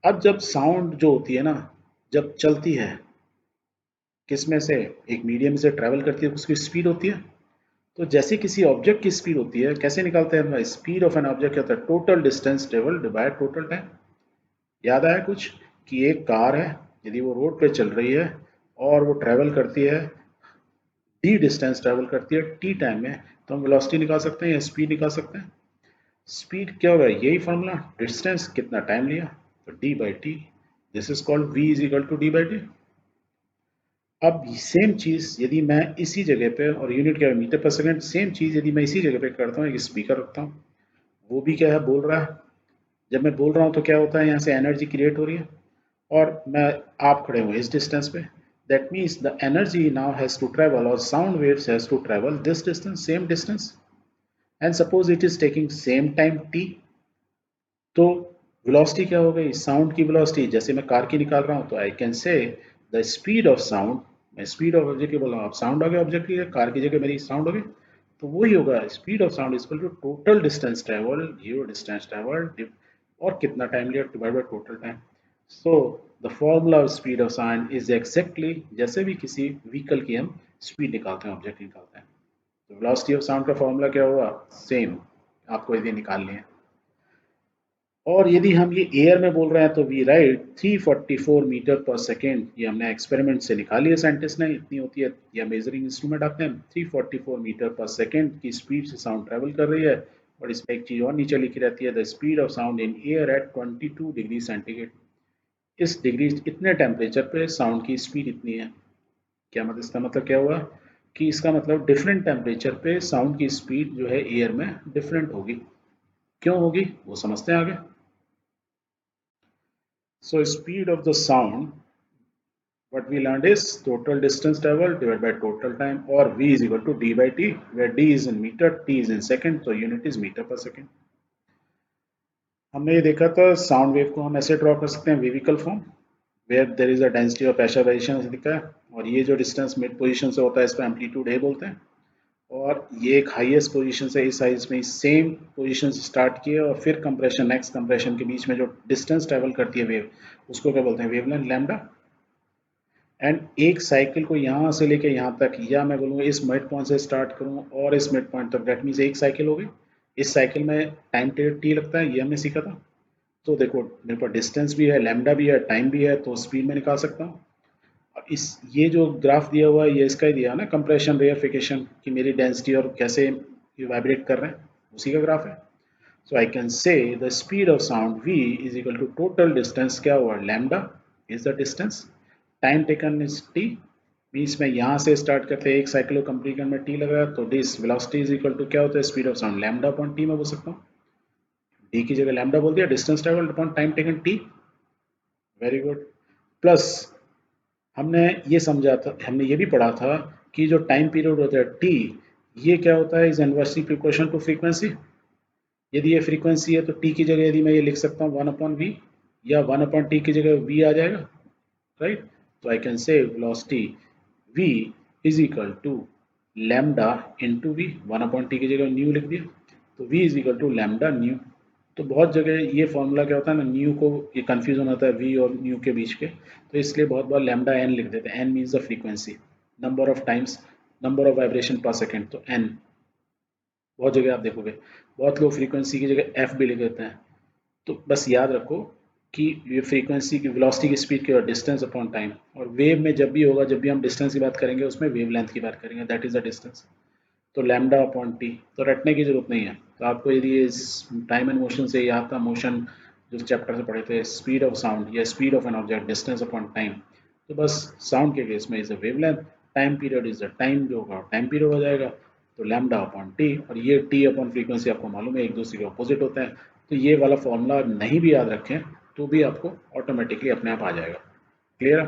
अब जब साउंड जो होती है ना, जब चलती है किस में से, एक मीडियम से ट्रैवल करती है, उसकी स्पीड होती है। तो जैसे किसी ऑब्जेक्ट की स्पीड होती है, कैसे निकालते हैं हम? स्पीड ऑफ एन ऑब्जेक्ट क्या होता है? Total distance travelled by total time. याद आया कुछ? कि एक कार है, यदि वो रोड पे चल रही है और वो ट्रैवल करती है, डी डिस्टेंस ट्रैवल करती है टी टाइम में, तो हम वेलोसिटी निकाल सकते हैं या स्पीड निकाल सकते हैं। स्पीड क्या होगा? यही फॉर्मूला, डिस्टेंस कितना टाइम लिया, तो d by t. This is called v is equal to d by t. अब सेम चीज यदि मैं इसी जगह पे, और यूनिट क्या है? मीटर पर सेकंड, सेम चीज यदि मैं इसी जगह पे करता हूँ, एक स्पीकर रखता हूँ, वो भी क्या है? बोल रहा है। जब मैं बोल रहा हूँ तो क्या होता है? यहाँ से एनर्जी क्रिएट हो रही है, और मैं, आप खड़े हुए इस डिस्टेंस पे, that means the energy now has to travel, और sound waves has to travel this distance, same distance, and suppose it is taking same time T. तो वेलोसिटी क्या हो गई? साउंड की वेलोसिटी, जैसे मैं कार की निकाल रहा हूँ, तो I can say the speed of sound, मैं स्पीड ऑफ ऑब्जेक्ट की बोल रहा हूँ, आप साउंड हो गया ऑब्जेक्ट की, कार की जगह मेरी साउंड हो गई, तो वही होगा, speed of sound equal to total distance travel, your distance travel, और कितना टाइम लिया, divide by total time. So the formula of speed of sound is exactly जैसे भी किसी व्हीकल की हम स्पीड निकालते हैं, ऑब्जेक्ट निकालते हैं, तो वेलोसिटी ऑफ साउंड का फॉर्मूला क्या होगा? सेम, आपको यदि निकालनी है। और यदि हम ये एयर में बोल रहे हैं, तो वी राइट 344 मीटर पर सेकेंड। ये हमने एक्सपेरिमेंट से निकाली है, साइंटिस्ट ने, इतनी होती है, या मेजरिंग इंस्ट्रूमेंट आते हैं। 344 मीटर पर सेकेंड की स्पीड से साउंड ट्रेवल कर रही है। और इसमें एक चीज़ और नीचे लिखी रहती है, the speed of sound in air at 22 degree centigrade. इस डिग्री, इतने टेम्परेचर पे साउंड की स्पीड इतनी है। क्या मतलब? इसका मतलब क्या हुआ? कि इसका मतलब डिफरेंट टेम्परेचर पे साउंड की स्पीड जो है एयर में डिफरेंट होगी। क्यों होगी वो समझते हैं आगे। So speed of the sound, what we learned is total distance traveled divided by total time, or V is equal to d by t, where d is in meter, t is in second, so unit is meter per second. हमने ये देखा था, sound wave को हम ऐसे draw कर सकते हैं, वेविकल form, where there is a density of pressurization ऐसे दिखा है, और ये जो डिस्टेंस मिड पोजीशन से होता है इसको एम्पलीट्यूड ए बोलते हैं। और ये एक हाईएस्ट पोजीशन से इस साइज में सेम पोजीशन से स्टार्ट किए, और फिर कंप्रेशन, नेक्स्ट कंप्रेशन के बीच में जो डिस्टेंस ट्रेवल करती है वेव, उसको क्या बोलते हैं? Wavelength, lambda. एंड एक साइकिल को यहाँ से लेके यहाँ तक, या मैं बोलूँगा इस मिड पॉइंट से स्टार्ट करूँ और इस मिड पॉइंट तक, दैट मीन्स एक साइकिल हो गई। इस साइकिल में टाइम टी लगता है, ये हमने सीखा था। तो देखो, मेरे पास डिस्टेंस भी है, लैम्डा भी है, टाइम भी है, तो स्पीड में निकाल सकता हूँ। अब इस, ये जो ग्राफ दिया हुआ है, ये इसका ही दिया ना, कंप्रेशन रेयरफिकेशन, कि मेरी डेंसिटी और कैसे ये वाइब्रेट कर रहे हैं, उसी का ग्राफ है। So I can say the speed of sound v is equal to total distance, क्या हुआ? Lambda is the distance, time taken is t, means मैं यहाँ से स्टार्ट करते एक साइकिल को कंप्लीट करने में t लग रहा है, तो this velocity is equal to क्या होता है? Speed of sound lambda upon t में बोल सकता हूँ। d की जगह लैम्डा बोल दिया, distance travelled upon time taken t। Very good. Plus हमने ये समझा था, हमने ये भी पढ़ा था कि जो टाइम पीरियड होता है t, ये क्या होता है? Is inversely proportional to frequency. यदि ये फ्रीक्वेंसी है तो t की जगह यदि मैं ये लिख सकता हूँ 1/v, या 1/t की जगह v आ जाएगा, राइट। तो I can say velocity v is equal to lambda into v, 1/t की जगह न्यू लिख दिया, तो v is equal to lambda nu. तो बहुत जगह ये फॉर्मूला क्या होता है ना, न्यू को ये कन्फ्यूजन होता है v और न्यू के बीच के, तो इसलिए बहुत बार लैम्डा n लिख देते हैं। n means the frequency, number of times, number of vibration पर सेकेंड, तो n। बहुत जगह आप देखोगे बहुत लोग फ्रीक्वेंसी की जगह f भी लिख देते हैं। तो बस याद रखो कि ये फ्रीक्वेंसी की, वेलोसिटी की स्पीड की, और डिस्टेंस अपॉन टाइम, और वेव में जब भी होगा, जब भी हम डिस्टेंस की बात करेंगे, उसमें वेवलेंथ की बात करेंगे, दैट इज द डिस्टेंस। तो लैम्डा अपॉन टी, तो रटने की जरूरत नहीं है। तो आपको यदि टाइम एंड मोशन से याद था, मोशन जो चैप्टर से पढ़े थे, स्पीड ऑफ साउंड या speed of an object, distance upon time, तो बस साउंड के केस में is the wavelength, time period is the time, जो होगा टाइम पीरियड हो जाएगा, तो लैम्डा अपॉन टी, और ये टी अपॉन फ्रीक्वेंसी आपको मालूम है एक दूसरे के अपोजिट होते हैं। तो ये वाला फॉर्मूला नहीं भी याद रखें तो भी आपको ऑटोमेटिकली अपने आप आ जाएगा। क्लियर है?